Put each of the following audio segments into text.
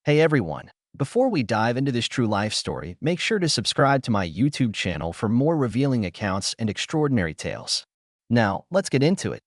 Hey everyone! Before we dive into this true life story, make sure to subscribe to my YouTube channel for more revealing accounts and extraordinary tales. Now, let's get into it.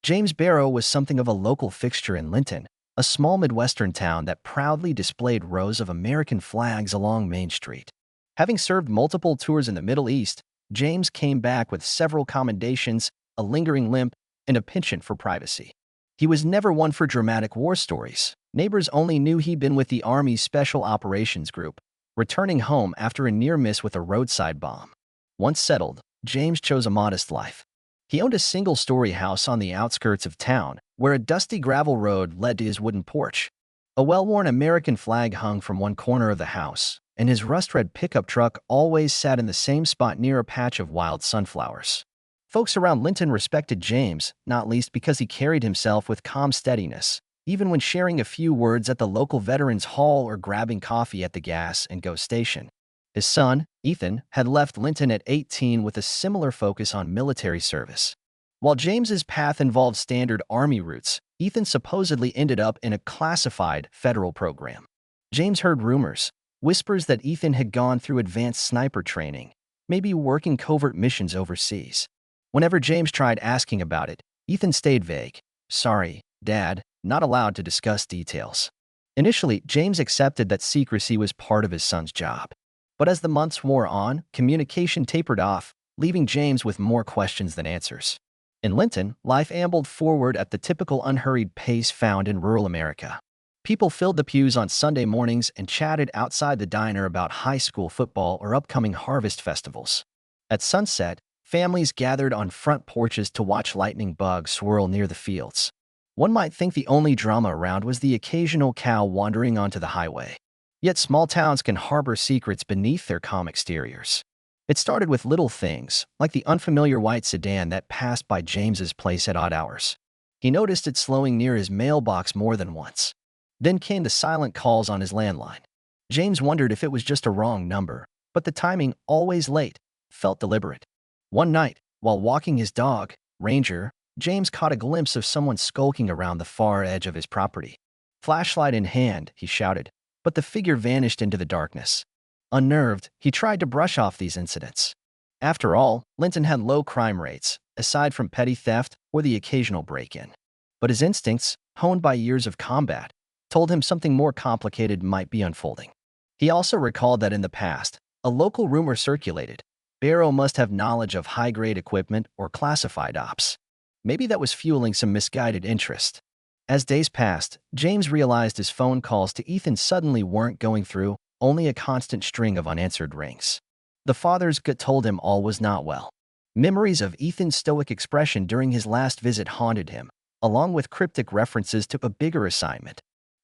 James Barrow was something of a local fixture in Linton, a small Midwestern town that proudly displayed rows of American flags along Main Street. Having served multiple tours in the Middle East, James came back with several commendations, a lingering limp, and a penchant for privacy. He was never one for dramatic war stories. Neighbors only knew he'd been with the Army's Special Operations Group, returning home after a near miss with a roadside bomb. Once settled, James chose a modest life. He owned a single-story house on the outskirts of town, where a dusty gravel road led to his wooden porch. A well-worn American flag hung from one corner of the house, and his rust-red pickup truck always sat in the same spot near a patch of wild sunflowers. Folks around Linton respected James, not least because he carried himself with calm steadiness, even when sharing a few words at the local Veterans Hall or grabbing coffee at the gas and go station. His son, Ethan, had left Linton at 18 with a similar focus on military service. While James's path involved standard Army routes, Ethan supposedly ended up in a classified federal program. James heard rumors, whispers that Ethan had gone through advanced sniper training, maybe working covert missions overseas. Whenever James tried asking about it, Ethan stayed vague. "Sorry, Dad, not allowed to discuss details." Initially, James accepted that secrecy was part of his son's job. But as the months wore on, communication tapered off, leaving James with more questions than answers. In Linton, life ambled forward at the typical unhurried pace found in rural America. People filled the pews on Sunday mornings and chatted outside the diner about high school football or upcoming harvest festivals. At sunset, families gathered on front porches to watch lightning bugs swirl near the fields. One might think the only drama around was the occasional cow wandering onto the highway. Yet small towns can harbor secrets beneath their calm exteriors. It started with little things, like the unfamiliar white sedan that passed by James's place at odd hours. He noticed it slowing near his mailbox more than once. Then came the silent calls on his landline. James wondered if it was just a wrong number, but the timing, always late, felt deliberate. One night, while walking his dog, Ranger, James caught a glimpse of someone skulking around the far edge of his property. Flashlight in hand, he shouted, but the figure vanished into the darkness. Unnerved, he tried to brush off these incidents. After all, Linton had low crime rates, aside from petty theft or the occasional break-in. But his instincts, honed by years of combat, told him something more complicated might be unfolding. He also recalled that in the past, a local rumor circulated. Barrow must have knowledge of high-grade equipment or classified ops. Maybe that was fueling some misguided interest. As days passed, James realized his phone calls to Ethan suddenly weren't going through, only a constant string of unanswered rings. The father's gut told him all was not well. Memories of Ethan's stoic expression during his last visit haunted him, along with cryptic references to a bigger assignment.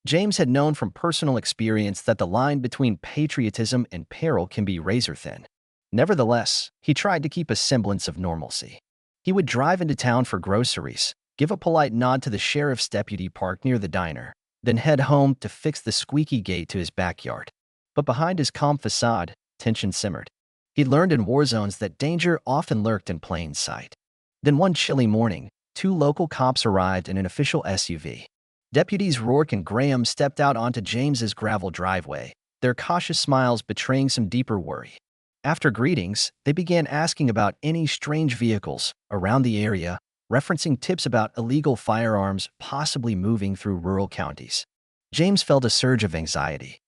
James had known from personal experience that the line between patriotism and peril can be razor-thin. Nevertheless, he tried to keep a semblance of normalcy. He would drive into town for groceries, give a polite nod to the sheriff's deputy parked near the diner, then head home to fix the squeaky gate to his backyard. But behind his calm facade, tension simmered. He'd learned in war zones that danger often lurked in plain sight. Then one chilly morning, two local cops arrived in an official SUV. Deputies Rourke and Graham stepped out onto James's gravel driveway, their cautious smiles betraying some deeper worry. After greetings, they began asking about any strange vehicles around the area, referencing tips about illegal firearms possibly moving through rural counties. James felt a surge of anxiety,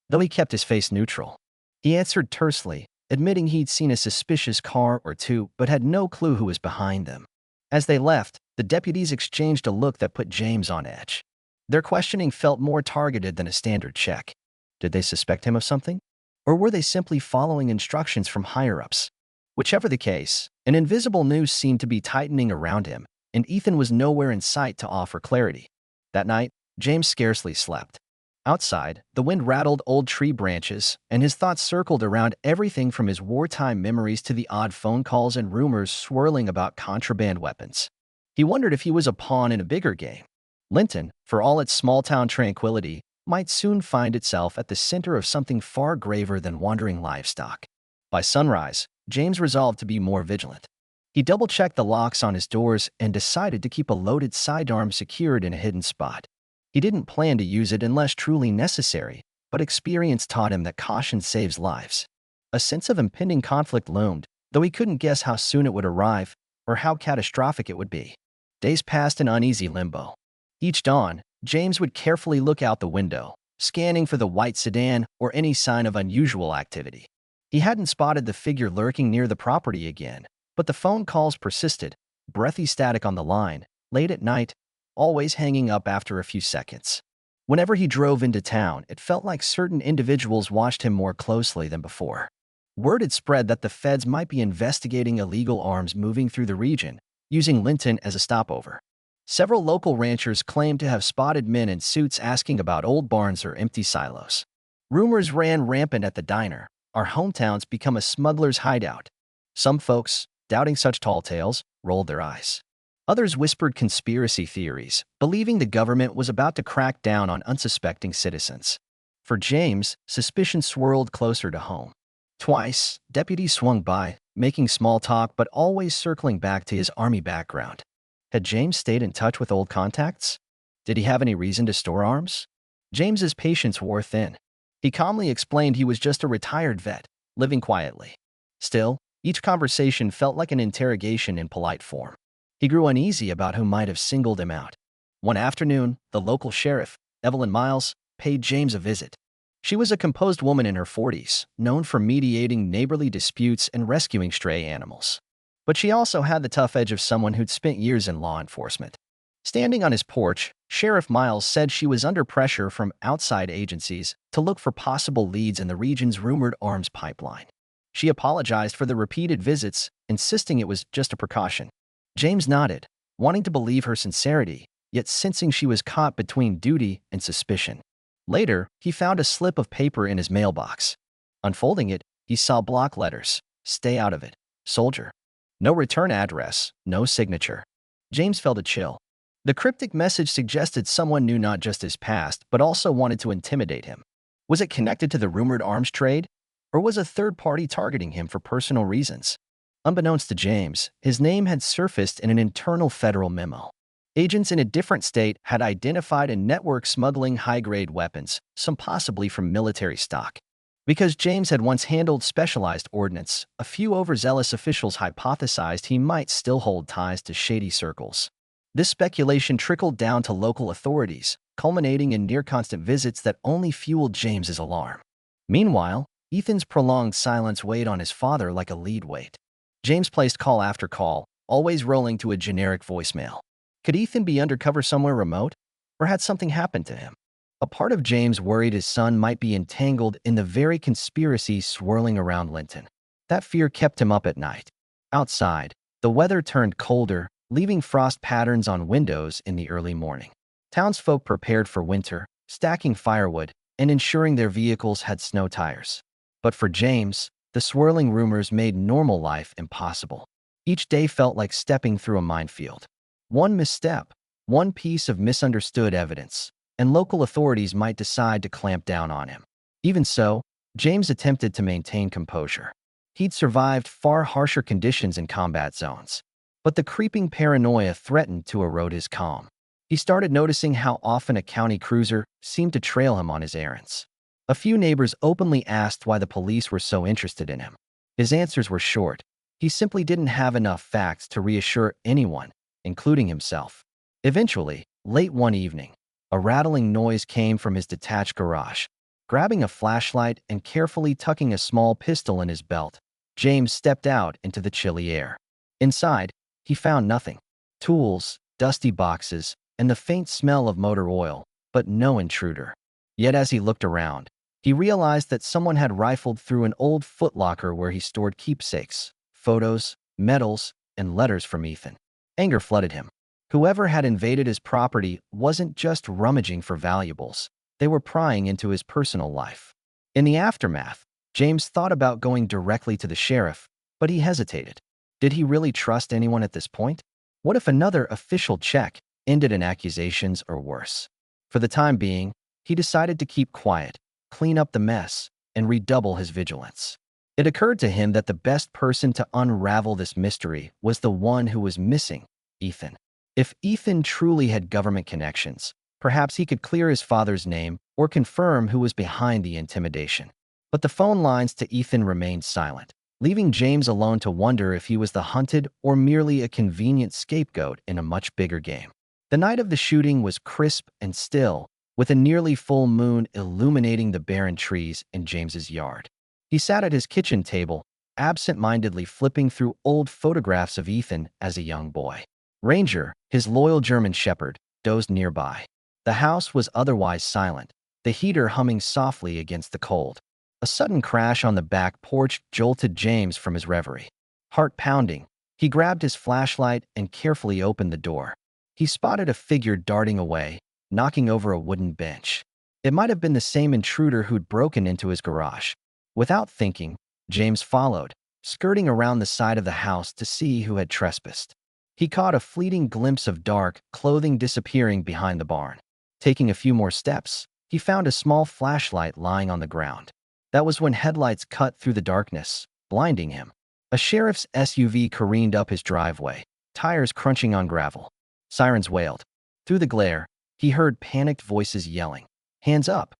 though he kept his face neutral. He answered tersely, admitting he'd seen a suspicious car or two but had no clue who was behind them. As they left, the deputies exchanged a look that put James on edge. Their questioning felt more targeted than a standard check. Did they suspect him of something? Or were they simply following instructions from higher-ups? Whichever the case, an invisible noose seemed to be tightening around him, and Ethan was nowhere in sight to offer clarity. That night, James scarcely slept. Outside, the wind rattled old tree branches, and his thoughts circled around everything from his wartime memories to the odd phone calls and rumors swirling about contraband weapons. He wondered if he was a pawn in a bigger game. Linton, for all its small-town tranquility, might soon find itself at the center of something far graver than wandering livestock. By sunrise, James resolved to be more vigilant. He double-checked the locks on his doors and decided to keep a loaded sidearm secured in a hidden spot. He didn't plan to use it unless truly necessary, but experience taught him that caution saves lives. A sense of impending conflict loomed, though he couldn't guess how soon it would arrive or how catastrophic it would be. Days passed in uneasy limbo. Each dawn, James would carefully look out the window, scanning for the white sedan or any sign of unusual activity. He hadn't spotted the figure lurking near the property again, but the phone calls persisted, breathy static on the line, late at night, always hanging up after a few seconds. Whenever he drove into town, it felt like certain individuals watched him more closely than before. Word had spread that the feds might be investigating illegal arms moving through the region, using Linton as a stopover. Several local ranchers claimed to have spotted men in suits asking about old barns or empty silos. Rumors ran rampant at the diner. Our hometowns become a smuggler's hideout. Some folks, doubting such tall tales, rolled their eyes. Others whispered conspiracy theories, believing the government was about to crack down on unsuspecting citizens. For James, suspicion swirled closer to home. Twice, deputies swung by, making small talk but always circling back to his army background. Had James stayed in touch with old contacts? Did he have any reason to store arms? James's patience wore thin. He calmly explained he was just a retired vet, living quietly. Still, each conversation felt like an interrogation in polite form. He grew uneasy about who might have singled him out. One afternoon, the local sheriff, Evelyn Miles, paid James a visit. She was a composed woman in her 40s, known for mediating neighborly disputes and rescuing stray animals. But she also had the tough edge of someone who'd spent years in law enforcement. Standing on his porch, Sheriff Miles said she was under pressure from outside agencies to look for possible leads in the region's rumored arms pipeline. She apologized for the repeated visits, insisting it was just a precaution. James nodded, wanting to believe her sincerity, yet sensing she was caught between duty and suspicion. Later, he found a slip of paper in his mailbox. Unfolding it, he saw block letters. "Stay out of it. Soldier." No return address, no signature. James felt a chill. The cryptic message suggested someone knew not just his past, but also wanted to intimidate him. Was it connected to the rumored arms trade? Or was a third party targeting him for personal reasons? Unbeknownst to James, his name had surfaced in an internal federal memo. Agents in a different state had identified a network smuggling high-grade weapons, some possibly from military stock. Because James had once handled specialized ordnance, a few overzealous officials hypothesized he might still hold ties to shady circles. This speculation trickled down to local authorities, culminating in near-constant visits that only fueled James's alarm. Meanwhile, Ethan's prolonged silence weighed on his father like a lead weight. James placed call after call, always rolling to a generic voicemail. Could Ethan be undercover somewhere remote? Or had something happened to him? A part of James worried his son might be entangled in the very conspiracy swirling around Linton. That fear kept him up at night. Outside, the weather turned colder, leaving frost patterns on windows in the early morning. Townsfolk prepared for winter, stacking firewood and ensuring their vehicles had snow tires. But for James, the swirling rumors made normal life impossible. Each day felt like stepping through a minefield. One misstep, one piece of misunderstood evidence, and local authorities might decide to clamp down on him. Even so, James attempted to maintain composure. He'd survived far harsher conditions in combat zones. But the creeping paranoia threatened to erode his calm. He started noticing how often a county cruiser seemed to trail him on his errands. A few neighbors openly asked why the police were so interested in him. His answers were short. He simply didn't have enough facts to reassure anyone, including himself. Eventually, late one evening, a rattling noise came from his detached garage. Grabbing a flashlight and carefully tucking a small pistol in his belt, James stepped out into the chilly air. Inside, he found nothing. Tools, dusty boxes, and the faint smell of motor oil, but no intruder. Yet as he looked around, he realized that someone had rifled through an old footlocker where he stored keepsakes, photos, medals, and letters from Ethan. Anger flooded him. Whoever had invaded his property wasn't just rummaging for valuables. They were prying into his personal life. In the aftermath, James thought about going directly to the sheriff, but he hesitated. Did he really trust anyone at this point? What if another official check ended in accusations or worse? For the time being, he decided to keep quiet, clean up the mess, and redouble his vigilance. It occurred to him that the best person to unravel this mystery was the one who was missing, Ethan. If Ethan truly had government connections, Perhaps he could clear his father's name or confirm who was behind the intimidation. But the phone lines to Ethan remained silent, leaving James alone to wonder if he was the hunted or merely a convenient scapegoat in a much bigger game. The night of the shooting was crisp and still, with a nearly full moon illuminating the barren trees in James's yard. He sat at his kitchen table, absent-mindedly flipping through old photographs of Ethan as a young boy. Ranger, his loyal German shepherd, dozed nearby. The house was otherwise silent, the heater humming softly against the cold. A sudden crash on the back porch jolted James from his reverie. Heart pounding, he grabbed his flashlight and carefully opened the door. He spotted a figure darting away, knocking over a wooden bench. It might have been the same intruder who'd broken into his garage. Without thinking, James followed, skirting around the side of the house to see who had trespassed. He caught a fleeting glimpse of dark clothing disappearing behind the barn. Taking a few more steps, he found a small flashlight lying on the ground. That was when headlights cut through the darkness, blinding him. A sheriff's SUV careened up his driveway, tires crunching on gravel. Sirens wailed. Through the glare, he heard panicked voices yelling, "Hands up!"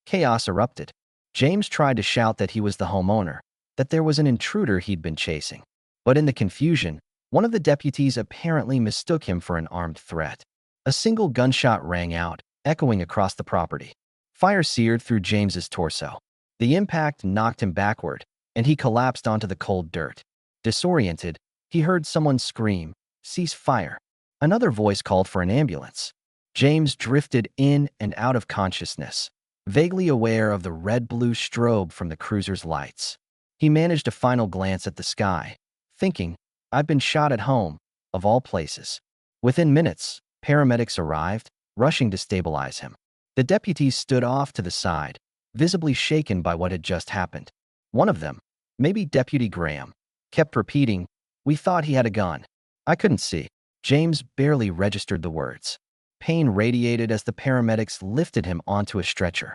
Chaos erupted. James tried to shout that he was the homeowner, that there was an intruder he'd been chasing. But in the confusion, one of the deputies apparently mistook him for an armed threat. A single gunshot rang out, echoing across the property. Fire seared through James's torso. The impact knocked him backward, and he collapsed onto the cold dirt. Disoriented, he heard someone scream, "Cease fire." Another voice called for an ambulance. James drifted in and out of consciousness, vaguely aware of the red-blue strobe from the cruiser's lights. He managed a final glance at the sky, thinking, "I've been shot at home, of all places." Within minutes, paramedics arrived, rushing to stabilize him. The deputies stood off to the side, visibly shaken by what had just happened. One of them, maybe Deputy Graham, kept repeating, "We thought he had a gun." "I couldn't see." James barely registered the words. Pain radiated as the paramedics lifted him onto a stretcher.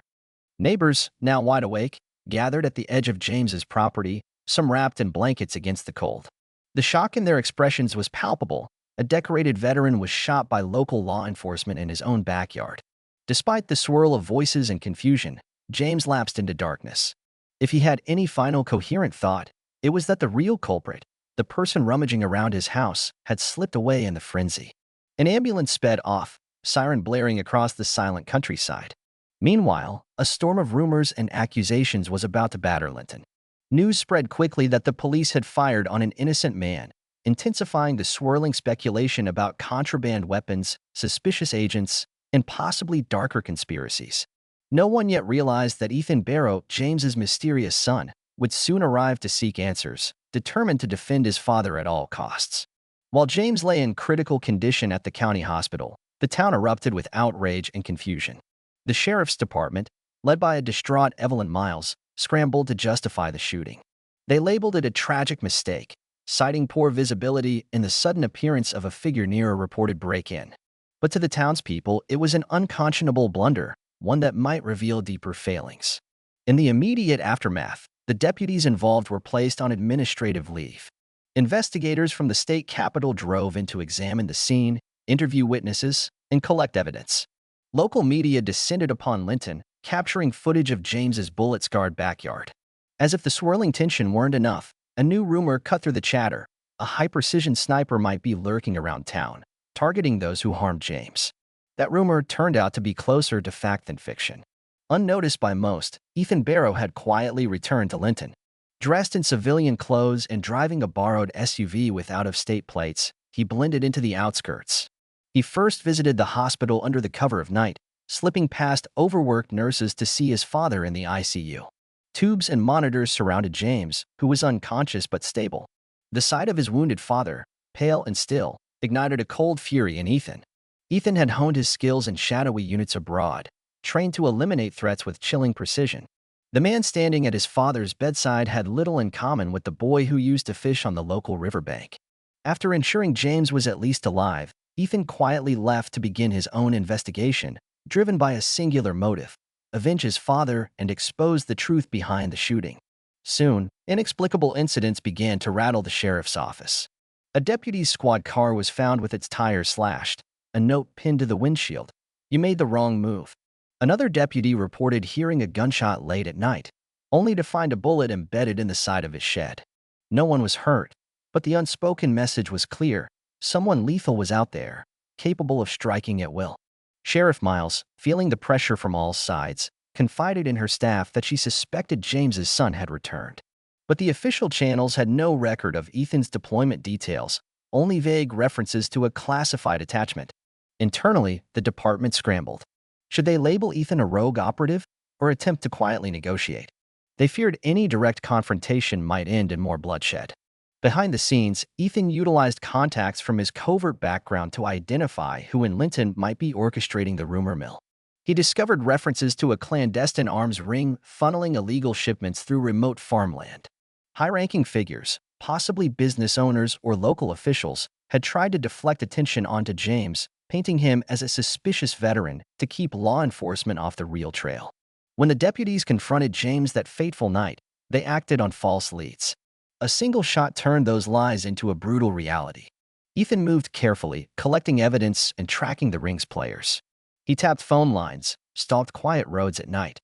Neighbors, now wide awake, gathered at the edge of James's property, some wrapped in blankets against the cold. The shock in their expressions was palpable. A decorated veteran was shot by local law enforcement in his own backyard. Despite the swirl of voices and confusion, James lapsed into darkness. If he had any final coherent thought, it was that the real culprit, the person rummaging around his house, had slipped away in the frenzy. An ambulance sped off, siren blaring across the silent countryside. Meanwhile, a storm of rumors and accusations was about to batter Linton. News spread quickly that the police had fired on an innocent man, intensifying the swirling speculation about contraband weapons, suspicious agents, and possibly darker conspiracies. No one yet realized that Ethan Barrow, James's mysterious son, would soon arrive to seek answers, determined to defend his father at all costs. While James lay in critical condition at the county hospital, the town erupted with outrage and confusion. The sheriff's department, led by a distraught Evelyn Miles, scrambled to justify the shooting. They labeled it a tragic mistake, citing poor visibility and the sudden appearance of a figure near a reported break-in. But to the townspeople, it was an unconscionable blunder, one that might reveal deeper failings. In the immediate aftermath, the deputies involved were placed on administrative leave. Investigators from the state capitol drove in to examine the scene, interview witnesses, and collect evidence. Local media descended upon Linton, capturing footage of James's bullet-scarred backyard. As if the swirling tension weren't enough, a new rumor cut through the chatter. A high-precision sniper might be lurking around town, targeting those who harmed James. That rumor turned out to be closer to fact than fiction. Unnoticed by most, Ethan Barrow had quietly returned to Linton. Dressed in civilian clothes and driving a borrowed SUV with out-of-state plates, he blended into the outskirts. He first visited the hospital under the cover of night, slipping past overworked nurses to see his father in the ICU. Tubes and monitors surrounded James, who was unconscious but stable. The sight of his wounded father, pale and still, ignited a cold fury in Ethan. Ethan had honed his skills in shadowy units abroad, trained to eliminate threats with chilling precision. The man standing at his father's bedside had little in common with the boy who used to fish on the local riverbank. After ensuring James was at least alive, Ethan quietly left to begin his own investigation, driven by a singular motive: avenge his father and expose the truth behind the shooting. Soon, inexplicable incidents began to rattle the sheriff's office. A deputy's squad car was found with its tires slashed, a note pinned to the windshield. You made the wrong move. Another deputy reported hearing a gunshot late at night, only to find a bullet embedded in the side of his shed. No one was hurt, but the unspoken message was clear. Someone lethal was out there, capable of striking at will. Sheriff Miles, feeling the pressure from all sides, confided in her staff that she suspected James's son had returned. But the official channels had no record of Ethan's deployment details, only vague references to a classified attachment. Internally, the department scrambled. Should they label Ethan a rogue operative or attempt to quietly negotiate? They feared any direct confrontation might end in more bloodshed. Behind the scenes, Ethan utilized contacts from his covert background to identify who in Linton might be orchestrating the rumor mill. He discovered references to a clandestine arms ring funneling illegal shipments through remote farmland. High-ranking figures, possibly business owners or local officials, had tried to deflect attention onto James, painting him as a suspicious veteran to keep law enforcement off the real trail. When the deputies confronted James that fateful night, they acted on false leads. A single shot turned those lies into a brutal reality. Ethan moved carefully, collecting evidence and tracking the ring's players. He tapped phone lines, stalked quiet roads at night,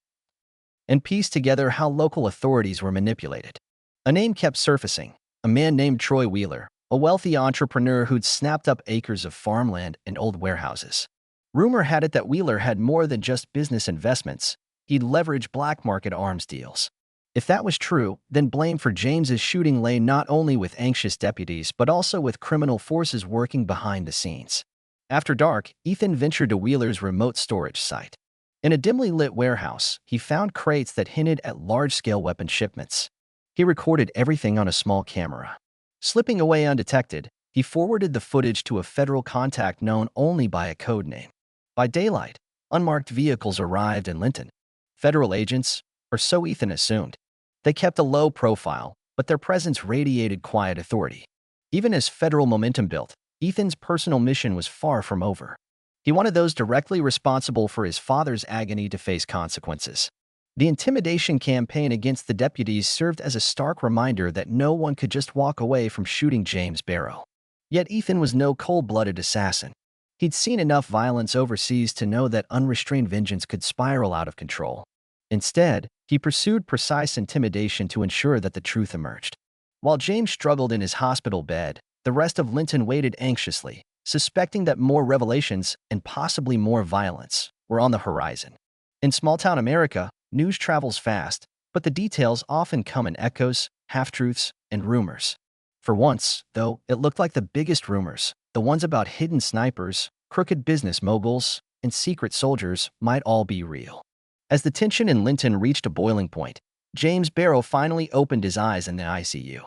and pieced together how local authorities were manipulated. A name kept surfacing, a man named Troy Wheeler, a wealthy entrepreneur who'd snapped up acres of farmland and old warehouses. Rumor had it that Wheeler had more than just business investments. He'd leverage black market arms deals. If that was true, then blame for James's shooting lay not only with anxious deputies but also with criminal forces working behind the scenes. After dark, Ethan ventured to Wheeler's remote storage site. In a dimly lit warehouse, he found crates that hinted at large-scale weapon shipments. He recorded everything on a small camera. Slipping away undetected, he forwarded the footage to a federal contact known only by a code name. By daylight, unmarked vehicles arrived in Linton. Federal agents, or so Ethan assumed. They kept a low profile, but their presence radiated quiet authority. Even as federal momentum built, Ethan's personal mission was far from over. He wanted those directly responsible for his father's agony to face consequences. The intimidation campaign against the deputies served as a stark reminder that no one could just walk away from shooting James Barrow. Yet Ethan was no cold-blooded assassin. He'd seen enough violence overseas to know that unrestrained vengeance could spiral out of control. Instead, he pursued precise intimidation to ensure that the truth emerged. While James struggled in his hospital bed, the rest of Linton waited anxiously, suspecting that more revelations and possibly more violence were on the horizon. In small-town America, news travels fast, but the details often come in echoes, half-truths, and rumors. For once, though, it looked like the biggest rumors, the ones about hidden snipers, crooked business moguls, and secret soldiers, might all be real. As the tension in Linton reached a boiling point, James Barrow finally opened his eyes in the ICU.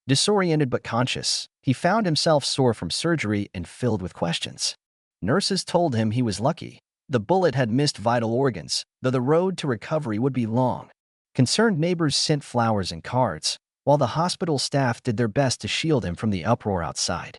Disoriented but conscious, he found himself sore from surgery and filled with questions. Nurses told him he was lucky. The bullet had missed vital organs, though the road to recovery would be long. Concerned neighbors sent flowers and cards, while the hospital staff did their best to shield him from the uproar outside.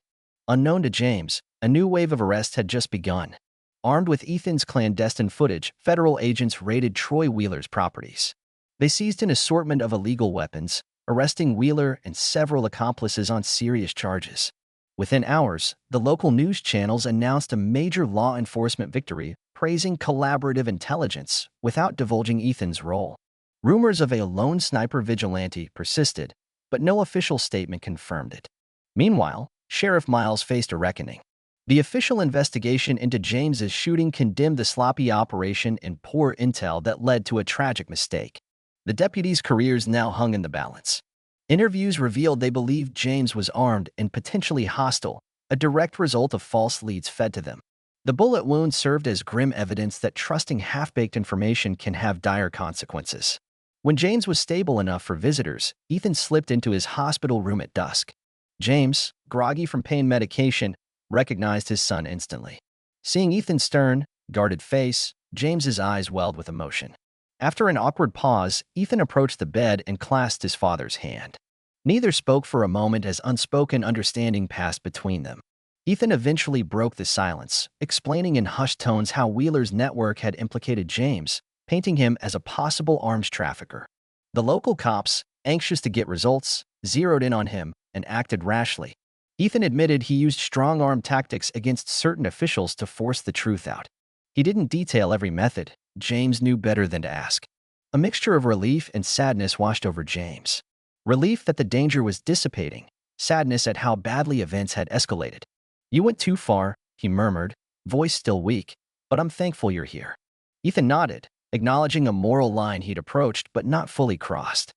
Unknown to James, a new wave of arrests had just begun. Armed with Ethan's clandestine footage, federal agents raided Troy Wheeler's properties. They seized an assortment of illegal weapons, arresting Wheeler and several accomplices on serious charges. Within hours, the local news channels announced a major law enforcement victory, praising collaborative intelligence without divulging Ethan's role. Rumors of a lone sniper vigilante persisted, but no official statement confirmed it. Meanwhile, Sheriff Miles faced a reckoning. The official investigation into James's shooting condemned the sloppy operation and poor intel that led to a tragic mistake. The deputies' careers now hung in the balance. Interviews revealed they believed James was armed and potentially hostile, a direct result of false leads fed to them. The bullet wound served as grim evidence that trusting half-baked information can have dire consequences. When James was stable enough for visitors, Ethan slipped into his hospital room at dusk. James, groggy from pain medication, recognized his son instantly. Seeing Ethan's stern, guarded face, James's eyes welled with emotion. After an awkward pause, Ethan approached the bed and clasped his father's hand. Neither spoke for a moment as unspoken understanding passed between them. Ethan eventually broke the silence, explaining in hushed tones how Wheeler's network had implicated James, painting him as a possible arms trafficker. The local cops, anxious to get results, zeroed in on him and acted rashly. Ethan admitted he used strong-arm tactics against certain officials to force the truth out. He didn't detail every method. James knew better than to ask. A mixture of relief and sadness washed over James. Relief that the danger was dissipating, sadness at how badly events had escalated. "You went too far," he murmured, voice still weak, "but I'm thankful you're here." Ethan nodded, acknowledging a moral line he'd approached but not fully crossed.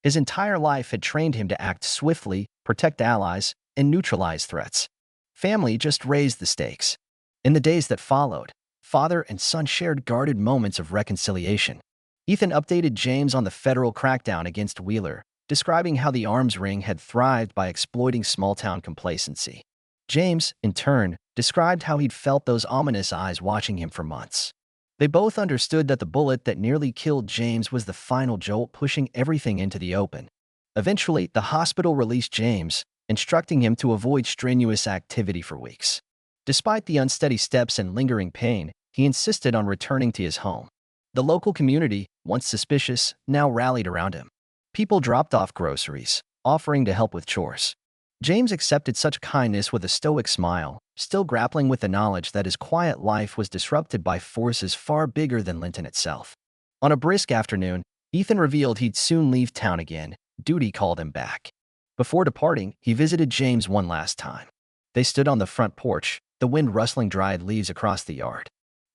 His entire life had trained him to act swiftly, protect allies, and neutralize threats. Family just raised the stakes. In the days that followed, father and son shared guarded moments of reconciliation. Ethan updated James on the federal crackdown against Wheeler, describing how the arms ring had thrived by exploiting small-town complacency. James, in turn, described how he'd felt those ominous eyes watching him for months. They both understood that the bullet that nearly killed James was the final jolt pushing everything into the open. Eventually, the hospital released James, instructing him to avoid strenuous activity for weeks. Despite the unsteady steps and lingering pain, he insisted on returning to his home. The local community, once suspicious, now rallied around him. People dropped off groceries, offering to help with chores. James accepted such kindness with a stoic smile, still grappling with the knowledge that his quiet life was disrupted by forces far bigger than Linton itself. On a brisk afternoon, Ethan revealed he'd soon leave town again. Duty called him back. Before departing, he visited James one last time. They stood on the front porch, the wind rustling dried leaves across the yard.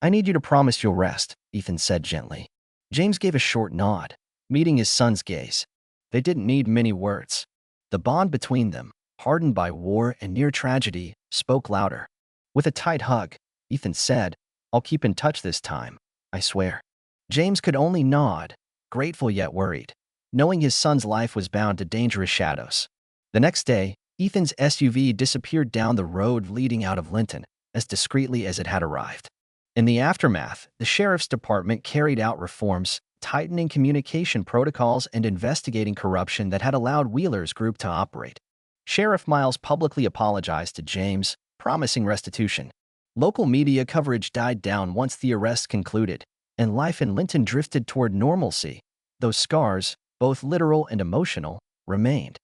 "I need you to promise you'll rest," Ethan said gently. James gave a short nod, meeting his son's gaze. They didn't need many words. The bond between them, hardened by war and near tragedy, spoke louder. With a tight hug, Ethan said, "I'll keep in touch this time, I swear." James could only nod, grateful yet worried, knowing his son's life was bound to dangerous shadows. The next day, Ethan's SUV disappeared down the road leading out of Linton, as discreetly as it had arrived. In the aftermath, the sheriff's department carried out reforms, tightening communication protocols and investigating corruption that had allowed Wheeler's group to operate. Sheriff Miles publicly apologized to James, promising restitution. Local media coverage died down once the arrest concluded, and life in Linton drifted toward normalcy. Those scars, both literal and emotional, remained.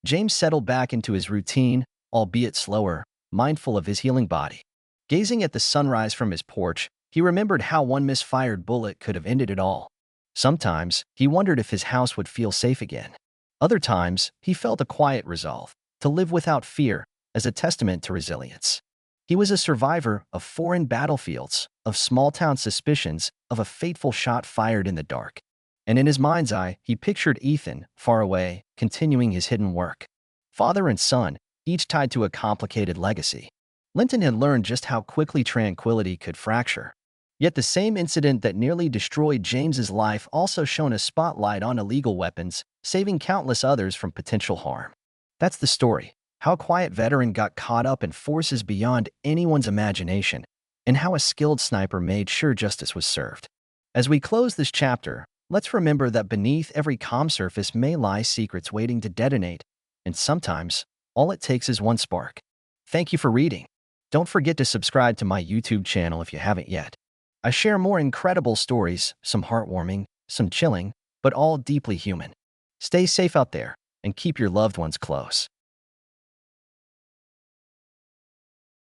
James settled back into his routine, albeit slower, mindful of his healing body. Gazing at the sunrise from his porch, he remembered how one misfired bullet could have ended it all. Sometimes, he wondered if his house would feel safe again. Other times, he felt a quiet resolve to live without fear, as a testament to resilience. He was a survivor of foreign battlefields, of small-town suspicions, of a fateful shot fired in the dark. And in his mind's eye, he pictured Ethan, far away, continuing his hidden work. Father and son, each tied to a complicated legacy. Linton had learned just how quickly tranquility could fracture. Yet the same incident that nearly destroyed James's life also shone a spotlight on illegal weapons, saving countless others from potential harm. That's the story, how a quiet veteran got caught up in forces beyond anyone's imagination, and how a skilled sniper made sure justice was served. As we close this chapter, let's remember that beneath every comm surface may lie secrets waiting to detonate, and sometimes, all it takes is one spark. Thank you for reading. Don't forget to subscribe to my YouTube channel if you haven't yet. I share more incredible stories, some heartwarming, some chilling, but all deeply human. Stay safe out there, and keep your loved ones close.